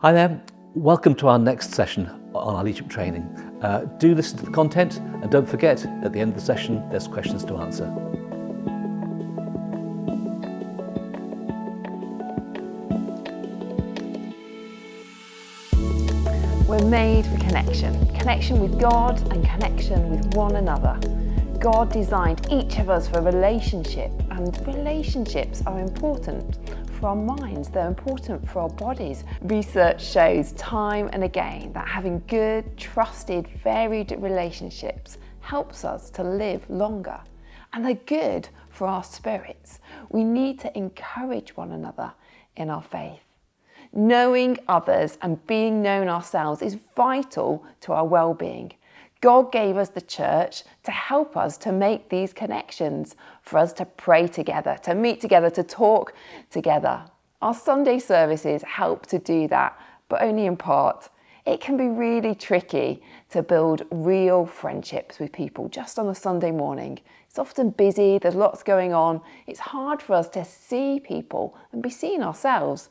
Hi there, welcome to our next session on our leadership training. Do listen to the content and don't forget, at the end of the session, there's questions to answer. We're made for connection with God and connection with one another. God designed each of us for a relationship, and relationships are important for our minds, they're important for our bodies. Research shows time and again that having good, trusted, varied relationships helps us to live longer, and they're good for our spirits. We need to encourage one another in our faith. Knowing others and being known ourselves is vital to our well-being. God gave us the church to help us to make these connections, for us to pray together, to meet together, to talk together. Our Sunday services help to do that, but only in part. It can be really tricky to build real friendships with people just on a Sunday morning. It's often busy, there's lots going on. It's hard for us to see people and be seen ourselves.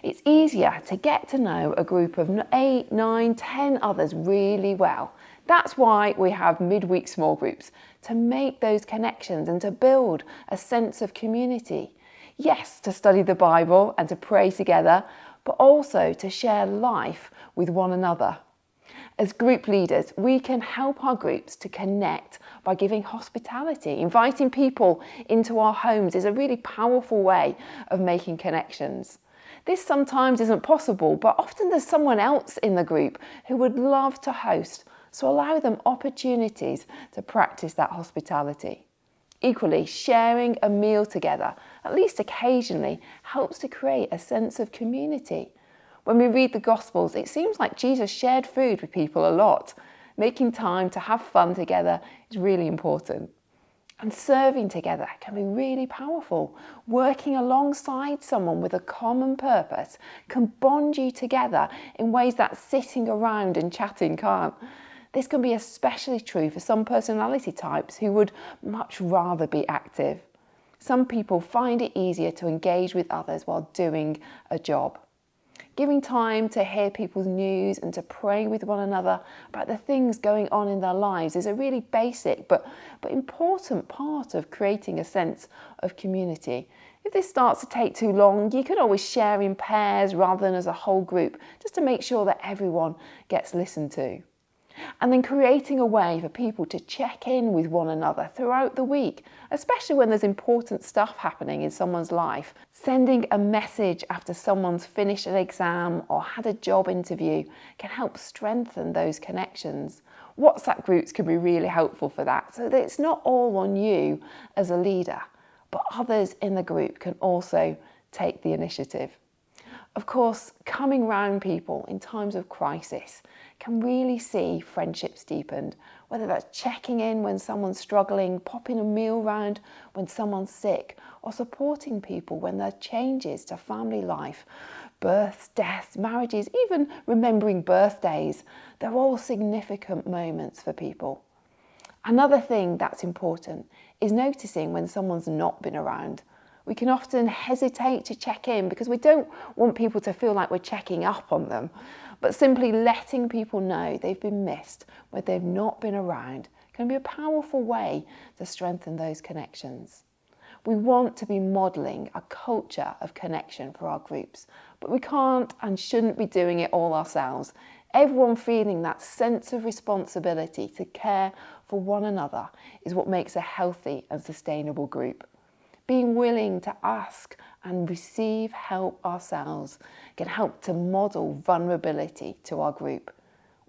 It's easier to get to know a group of 8, 9, 10 others really well. That's why we have midweek small groups, to make those connections and to build a sense of community. Yes, to study the Bible and to pray together, but also to share life with one another. As group leaders, we can help our groups to connect by giving hospitality. Inviting people into our homes is a really powerful way of making connections. This sometimes isn't possible, but often there's someone else in the group who would love to host, so allow them opportunities to practice that hospitality. Equally, sharing a meal together, at least occasionally, helps to create a sense of community. When we read the Gospels, it seems like Jesus shared food with people a lot. Making time to have fun together is really important. And serving together can be really powerful. Working alongside someone with a common purpose can bond you together in ways that sitting around and chatting can't. This can be especially true for some personality types who would much rather be active. Some people find it easier to engage with others while doing a job. Giving time to hear people's news and to pray with one another about the things going on in their lives is a really basic but important part of creating a sense of community. If this starts to take too long, you could always share in pairs rather than as a whole group, just to make sure that everyone gets listened to. And then creating a way for people to check in with one another throughout the week, especially when there's important stuff happening in someone's life. Sending a message after someone's finished an exam or had a job interview can help strengthen those connections. WhatsApp groups can be really helpful for that, so that it's not all on you as a leader, but others in the group can also take the initiative. Of course, coming round people in times of crisis can really see friendships deepened, whether that's checking in when someone's struggling, popping a meal round when someone's sick, or supporting people when there are changes to family life, births, deaths, marriages, even remembering birthdays. They're all significant moments for people. Another thing that's important is noticing when someone's not been around. We can often hesitate to check in because we don't want people to feel like we're checking up on them. But simply letting people know they've been missed when they've not been around can be a powerful way to strengthen those connections. We want to be modelling a culture of connection for our groups, but we can't and shouldn't be doing it all ourselves. Everyone feeling that sense of responsibility to care for one another is what makes a healthy and sustainable group. Being willing to ask and receive help ourselves can help to model vulnerability to our group.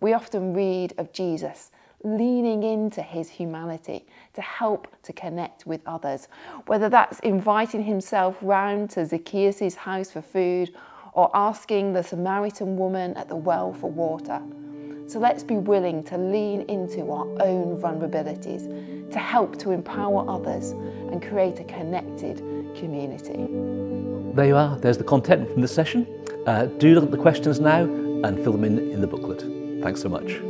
We often read of Jesus leaning into his humanity to help to connect with others, whether that's inviting himself round to Zacchaeus' house for food or asking the Samaritan woman at the well for water. So let's be willing to lean into our own vulnerabilities to help to empower others and create a connected community. There you are, there's the content from this session. Do look at the questions now and fill them in the booklet. Thanks so much.